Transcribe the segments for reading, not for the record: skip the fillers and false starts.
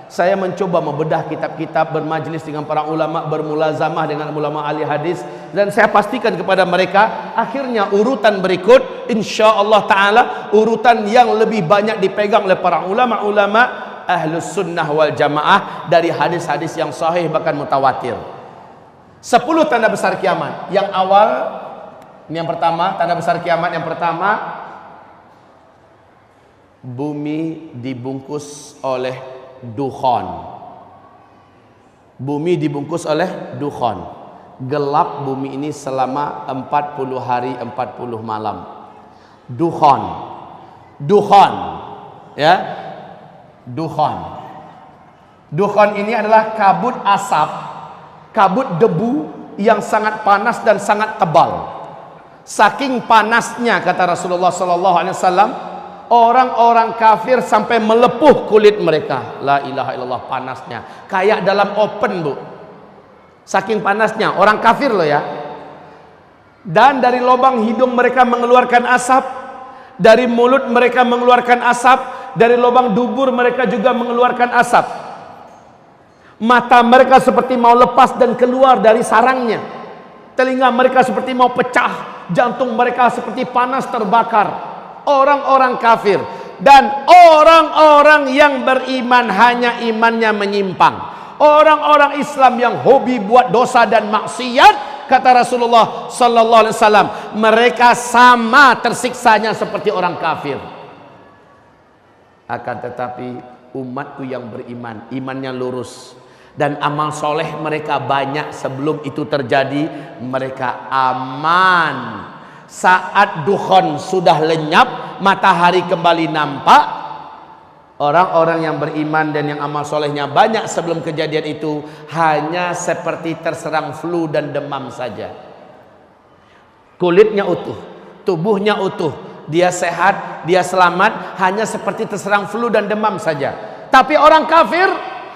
Saya mencoba membedah kitab-kitab, bermajlis dengan para ulama, bermulazamah dengan ulama ahli hadis, dan saya pastikan kepada mereka, akhirnya urutan berikut insyaallah taala urutan yang lebih banyak dipegang oleh para ulama-ulama ahlus sunnah wal jamaah dari hadis-hadis yang sahih bahkan mutawatir. 10 tanda besar kiamat. Yang awal, ini yang pertama, tanda besar kiamat yang pertama, bumi dibungkus oleh dukhan. Bumi dibungkus oleh dukhan. Gelap bumi ini selama 40 hari 40 malam. Dukhan. Dukhan. Ya. Dukhan. Dukhan ini adalah kabut asap, kabut debu yang sangat panas dan sangat tebal. Saking panasnya, kata Rasulullah sallallahu alaihi wasallam, orang-orang kafir sampai melepuh kulit mereka. La ilaha illallah, panasnya kayak dalam open, Bu. Saking panasnya, orang kafir loh ya. Dan dari lubang hidung mereka mengeluarkan asap, dari mulut mereka mengeluarkan asap, dari lubang dubur mereka juga mengeluarkan asap. Mata mereka seperti mau lepas dan keluar dari sarangnya. Telinga mereka seperti mau pecah, jantung mereka seperti panas terbakar. Orang-orang kafir dan orang-orang yang beriman hanya imannya menyimpang. Orang-orang Islam yang hobi buat dosa dan maksiat, kata Rasulullah sallallahu alaihi wasallam, mereka sama tersiksanya seperti orang kafir. Akan tetapi umatku yang beriman, imannya lurus dan amal soleh mereka banyak sebelum itu terjadi, mereka aman. Saat dukhan sudah lenyap, matahari kembali nampak, orang-orang yang beriman dan yang amal solehnya banyak sebelum kejadian itu hanya seperti terserang flu dan demam saja. Kulitnya utuh, tubuhnya utuh, dia sehat, dia selamat, hanya seperti terserang flu dan demam saja. Tapi orang kafir,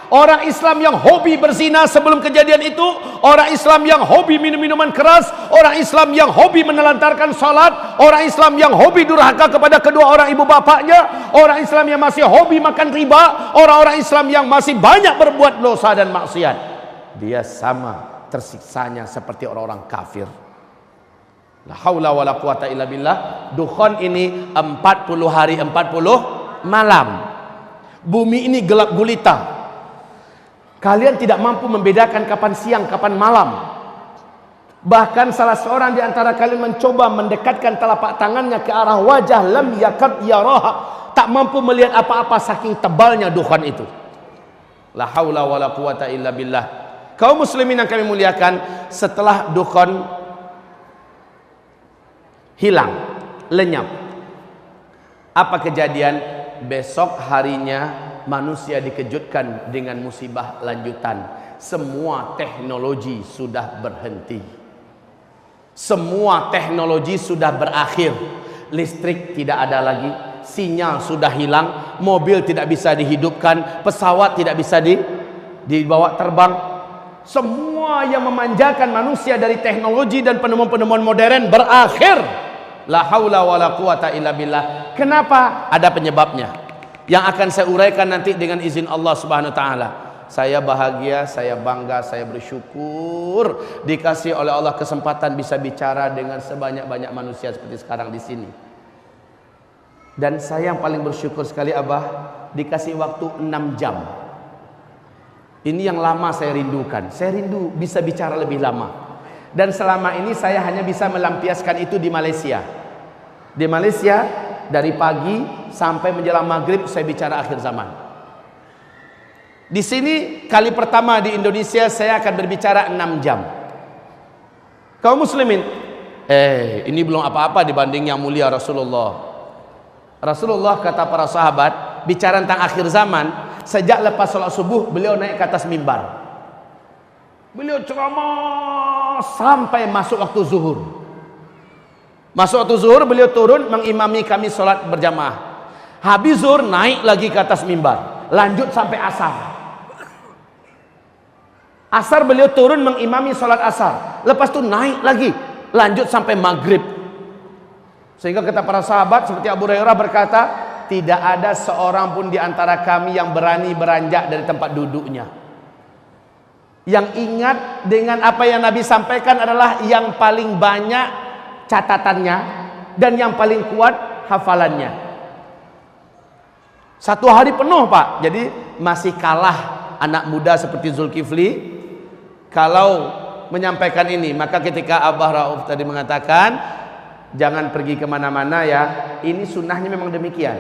orang Islam yang hobi berzina sebelum kejadian itu, orang Islam yang hobi minum minuman keras, orang Islam yang hobi menelantarkan salat, orang Islam yang hobi durhaka kepada kedua orang ibu bapaknya, orang Islam yang masih hobi makan riba, orang-orang Islam yang masih banyak berbuat dosa dan maksiat, dia sama tersiksanya seperti orang-orang kafir. La haula wala quwata illa billah. Dukhan ini 40 hari 40 malam. Bumi ini gelap gulita. Kalian tidak mampu membedakan kapan siang, kapan malam. Bahkan salah seorang di antara kalian mencoba mendekatkan telapak tangannya ke arah wajah, lam yakad yaraha, tak mampu melihat apa-apa saking tebalnya dukhan itu. La haula wala quwata illa billah. Kaum muslimin yang kami muliakan, setelah dukhan hilang, lenyap, apa kejadian? Besok harinya manusia dikejutkan dengan musibah lanjutan. Semua teknologi sudah berhenti. Semua teknologi sudah berakhir. Listrik tidak ada lagi, sinyal sudah hilang, mobil tidak bisa dihidupkan, pesawat tidak bisa dibawa terbang. Semua yang memanjakan manusia dari teknologi dan penemuan-penemuan modern berakhir. La haula wala quwata illa billah. Kenapa? Ada penyebabnya yang akan saya uraikan nanti dengan izin Allah Subhanahu wa taala. Saya bahagia, saya bangga, saya bersyukur dikasih oleh Allah kesempatan bisa bicara dengan sebanyak-banyak manusia seperti sekarang di sini. Dan saya yang paling bersyukur sekali, Abah, dikasih waktu 6 jam. Ini yang lama saya rindukan. Saya rindu bisa bicara lebih lama. Dan selama ini saya hanya bisa melampiaskan itu di Malaysia. Di Malaysia dari pagi sampai menjelang maghrib saya bicara akhir zaman. Di sini kali pertama di Indonesia saya akan berbicara 6 jam. Kaum muslimin, ini belum apa-apa dibanding yang mulia Rasulullah. Rasulullah kata para sahabat, bicara tentang akhir zaman, sejak lepas sholat subuh beliau naik ke atas mimbar. Beliau ceramah sampai masuk waktu zuhur. Masuk waktu zuhur beliau turun mengimami kami sholat berjamaah. Habis zuhur naik lagi ke atas mimbar, lanjut sampai asar. Asar beliau turun mengimami sholat asar, lepas itu naik lagi, lanjut sampai maghrib. Sehingga kata para sahabat seperti Abu Hurairah berkata, tidak ada seorang pun di antara kami yang berani beranjak dari tempat duduknya. Yang ingat dengan apa yang Nabi sampaikan adalah yang paling banyak catatannya dan yang paling kuat hafalannya. Satu hari penuh, Pak. Jadi masih kalah anak muda seperti Zulkifli kalau menyampaikan ini. Maka ketika Abah Rauf tadi mengatakan jangan pergi kemana-mana ya, ini sunnahnya memang demikian.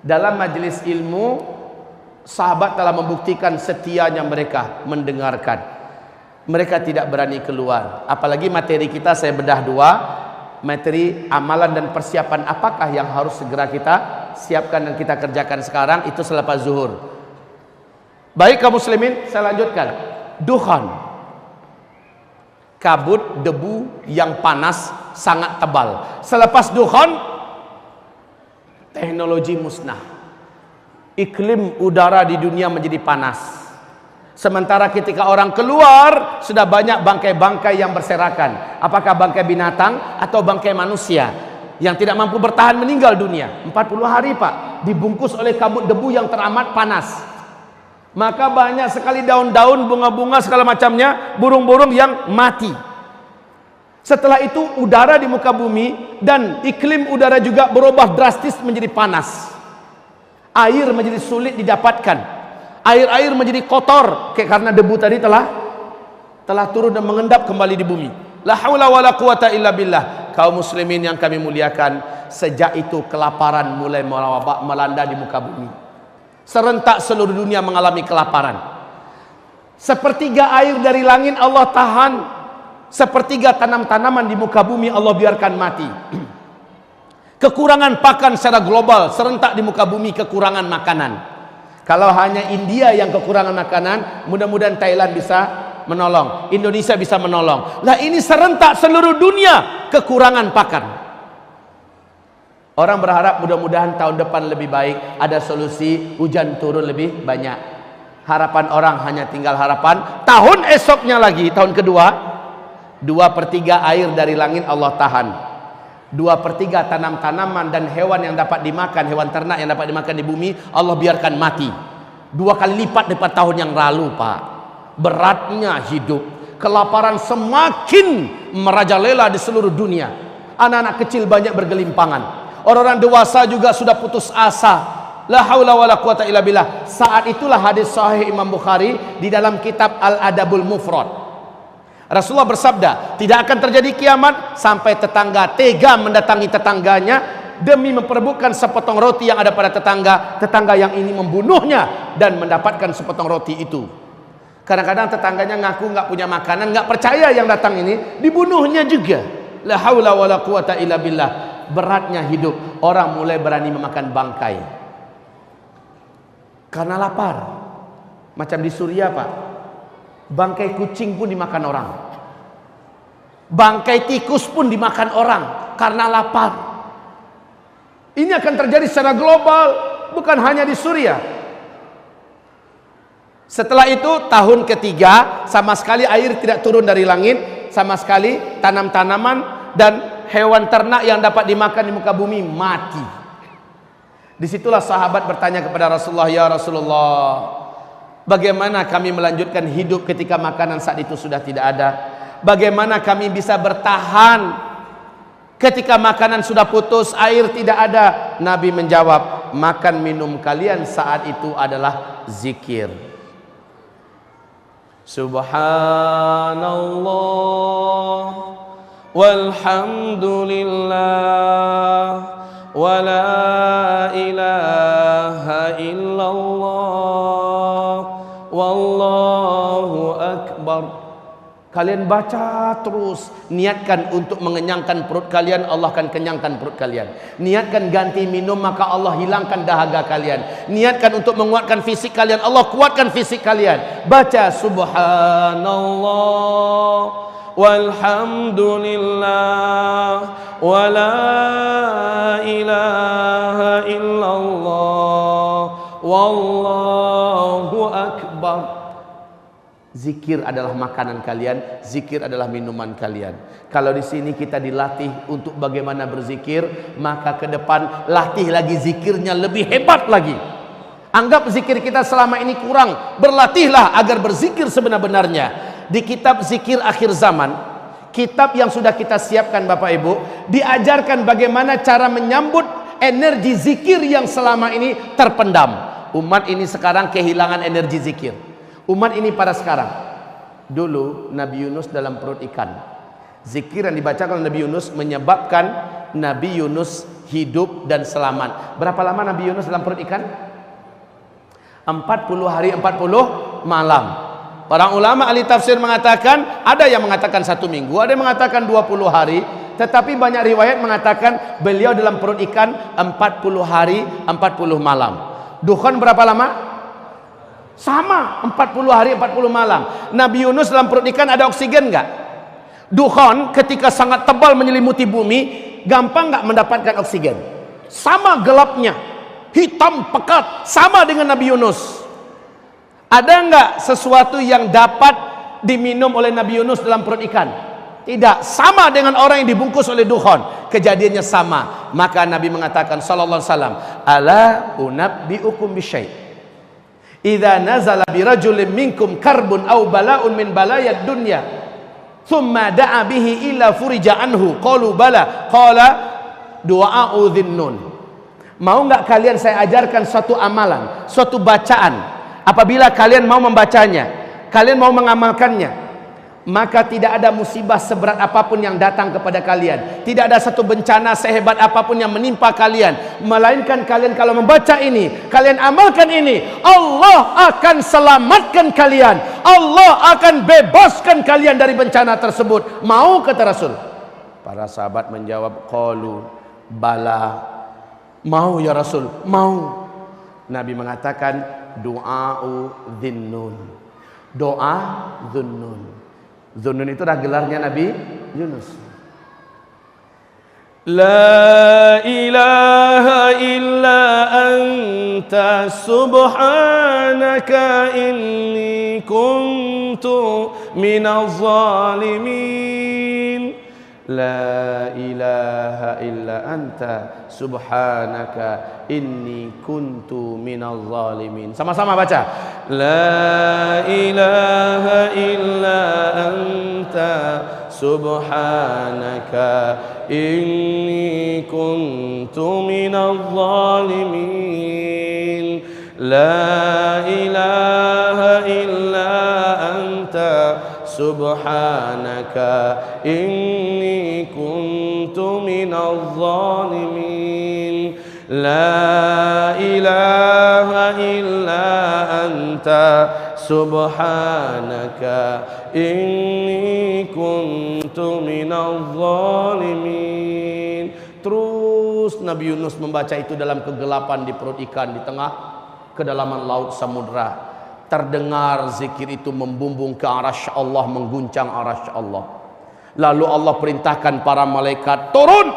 Dalam majelis ilmu, sahabat telah membuktikan setianya mereka mendengarkan. Mereka tidak berani keluar. Apalagi materi kita saya bedah dua, materi amalan dan persiapan apakah yang harus segera kita siapkan dan kita kerjakan sekarang, itu selepas zuhur. Baik kaum muslimin, saya lanjutkan. Dukhan, kabut debu yang panas sangat tebal. Selepas dukhan, teknologi musnah. Iklim udara di dunia menjadi panas. Sementara ketika orang keluar, sudah banyak bangkai-bangkai yang berserakan. Apakah bangkai binatang atau bangkai manusia yang tidak mampu bertahan meninggal dunia. 40 hari, Pak, dibungkus oleh kabut debu yang teramat panas. Maka banyak sekali daun-daun, bunga-bunga segala macamnya, burung-burung yang mati. Setelah itu udara di muka bumi dan iklim udara juga berubah drastis menjadi panas. Air menjadi sulit didapatkan. Air-air menjadi kotor karena debu tadi telah turun dan mengendap kembali di bumi. La haula wala quwata illa billah. Kaum muslimin yang kami muliakan, sejak itu kelaparan mulai melanda di muka bumi. Serentak seluruh dunia mengalami kelaparan. Sepertiga air dari langit Allah tahan, sepertiga tanam-tanaman di muka bumi Allah biarkan mati. Kekurangan pakan secara global, serentak di muka bumi kekurangan makanan. Kalau hanya India yang kekurangan makanan, mudah-mudahan Thailand bisa menolong, Indonesia bisa menolong. Lah ini serentak seluruh dunia kekurangan pakan. Orang berharap mudah-mudahan tahun depan lebih baik, ada solusi, hujan turun lebih banyak. Harapan orang hanya tinggal harapan tahun esoknya lagi, tahun kedua, 2/3 air dari langit Allah tahan. 2/3 tanam-tanaman dan hewan yang dapat dimakan, hewan ternak yang dapat dimakan di bumi, Allah biarkan mati. 2 kali lipat daripada tahun yang lalu, Pak. Beratnya hidup, kelaparan semakin merajalela di seluruh dunia. Anak-anak kecil banyak bergelimpangan. Orang-orang dewasa juga sudah putus asa. La haula wala quwata illa billah. Saat itulah hadis sahih Imam Bukhari di dalam kitab Al-Adabul Mufrad. Rasulullah bersabda, tidak akan terjadi kiamat sampai tetangga tega mendatangi tetangganya demi memperebutkan sepotong roti yang ada pada tetangga yang ini membunuhnya dan mendapatkan sepotong roti itu. Kadang-kadang tetangganya ngaku nggak punya makanan, nggak percaya yang datang ini, dibunuhnya juga. La haula wala quwata illa billah. Beratnya hidup, orang mulai berani memakan bangkai karena lapar. Macam di Suriah, Pak, bangkai kucing pun dimakan orang, bangkai tikus pun dimakan orang karena lapar. Ini akan terjadi secara global, bukan hanya di Suriah. Setelah itu tahun ketiga, sama sekali air tidak turun dari langit, sama sekali tanam-tanaman dan hewan ternak yang dapat dimakan di muka bumi mati. Disitulah sahabat bertanya kepada Rasulullah, ya Rasulullah, bagaimana kami melanjutkan hidup ketika makanan saat itu sudah tidak ada? Bagaimana kami bisa bertahan ketika makanan sudah putus, air tidak ada? Nabi menjawab, makan minum kalian saat itu adalah zikir. Subhanallah walhamdulillah wa la ilaha illallah wallahu akbar. Kalian baca terus, niatkan untuk mengenyangkan perut kalian, Allah akan kenyangkan perut kalian. Niatkan ganti minum, maka Allah hilangkan dahaga kalian. Niatkan untuk menguatkan fisik kalian, Allah kuatkan fisik kalian. Baca subhanallah walhamdulillah wa la ilaha illallah wallahu akbar. Zikir adalah makanan kalian, zikir adalah minuman kalian. Kalau di sini kita dilatih untuk bagaimana berzikir, maka ke depan latih lagi zikirnya lebih hebat lagi. Anggap zikir kita selama ini kurang, berlatihlah agar berzikir sebenar-benarnya. Di kitab Zikir Akhir Zaman, kitab yang sudah kita siapkan Bapak Ibu, diajarkan bagaimana cara menyambut energi zikir yang selama ini terpendam. Umat ini sekarang kehilangan energi zikir. Umat ini pada sekarang. Dulu Nabi Yunus dalam perut ikan. Zikir yang dibacakan oleh Nabi Yunus menyebabkan Nabi Yunus hidup dan selamat. Berapa lama Nabi Yunus dalam perut ikan? 40 hari 40 malam. Para ulama ahli tafsir mengatakan, ada yang mengatakan 1 minggu, ada yang mengatakan 20 hari, tetapi banyak riwayat mengatakan beliau dalam perut ikan 40 hari 40 malam. Dukhan berapa lama? Sama, 40 hari 40 malam. Nabi Yunus dalam perut ikan ada oksigen enggak? Dukhan ketika sangat tebal menyelimuti bumi, gampang enggak mendapatkan oksigen? Sama gelapnya, hitam pekat, sama dengan Nabi Yunus. Ada enggak sesuatu yang dapat diminum oleh Nabi Yunus dalam perut ikan? Tidak, sama dengan orang yang dibungkus oleh dukhan. Kejadiannya sama. Maka Nabi mengatakan sallallahu alaihi wasallam, "Ala unabbiukum bisyai'. Idza nazala birajulin minkum karbun aw bala'un min balayad dunya, thumma da'a bihi illa furija anhu." Qalu bala, qala du'a'u dhinnun. Mau enggak kalian saya ajarkan suatu amalan, suatu bacaan, apabila kalian mau membacanya, kalian mau mengamalkannya, maka tidak ada musibah seberat apapun yang datang kepada kalian, tidak ada satu bencana sehebat apapun yang menimpa kalian, melainkan kalian kalau membaca ini, kalian amalkan ini, Allah akan selamatkan kalian, Allah akan bebaskan kalian dari bencana tersebut. Mau, kata Rasul? Para sahabat menjawab, qalu bala, mau ya Rasul, mau. Nabi mengatakan du'a'u dhinnun, doa dhunnun. Dhunnun itu adalah gelarnya Nabi Yunus. La ilaha illa anta subhanaka inni kuntu minaz zalimin. La ilaha illa anta subhanaka inni kuntu minaz zalimin. Sama-sama baca. La ilaha illa anta subhanaka inni kuntu minaz zalimin. La ilaha illa anta subhanaka inni kuntu minaz zalimin. La ilaha illa anta subhanaka inni kuntu minaz zalimin. Terus Nabi Yunus membaca itu dalam kegelapan di perut ikan, di tengah kedalaman laut samudra. Terdengar zikir itu membumbung ke arasy Allah, mengguncang arasy Allah. Lalu Allah perintahkan para malaikat, turun,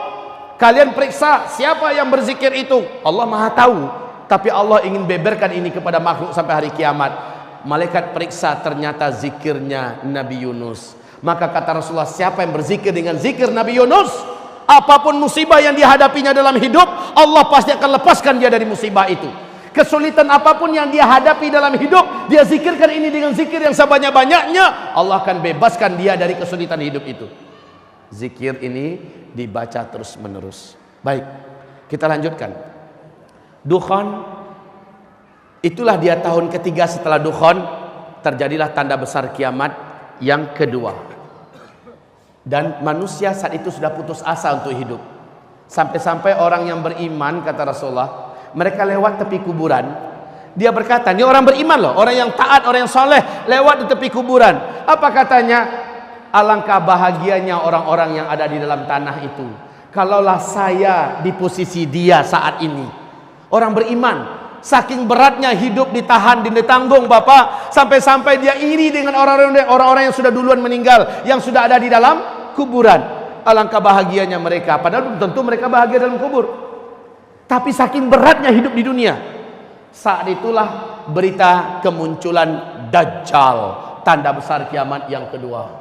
kalian periksa siapa yang berzikir itu. Allah maha tahu, tapi Allah ingin beberkan ini kepada makhluk sampai hari kiamat. Malaikat periksa, ternyata zikirnya Nabi Yunus. Maka kata Rasulullah, siapa yang berzikir dengan zikir Nabi Yunus, apapun musibah yang dihadapinya dalam hidup, Allah pasti akan lepaskan dia dari musibah itu. Kesulitan apapun yang dia hadapi dalam hidup, dia zikirkan ini dengan zikir yang sebanyak-banyaknya, Allah akan bebaskan dia dari kesulitan hidup itu. Zikir ini dibaca terus menerus. Baik, kita lanjutkan. Dukhan, itulah dia tahun ketiga setelah Dukhan, terjadilah tanda besar kiamat yang kedua. Dan manusia saat itu sudah putus asa untuk hidup. Sampai-sampai orang yang beriman, kata Rasulullah, mereka lewat tepi kuburan. Dia berkata, ini orang beriman loh, orang yang taat, orang yang soleh, lewat di tepi kuburan. Apa katanya? Alangkah bahagianya orang-orang yang ada di dalam tanah itu, kalaulah saya di posisi dia saat ini. Orang beriman, saking beratnya hidup ditahan, ditanggung Bapak, sampai-sampai dia iri dengan orang-orang yang sudah duluan meninggal, yang sudah ada di dalam kuburan. Alangkah bahagianya mereka, padahal tentu mereka bahagia dalam kubur. Tapi saking beratnya hidup di dunia, saat itulah berita kemunculan Dajjal, tanda besar kiamat yang kedua.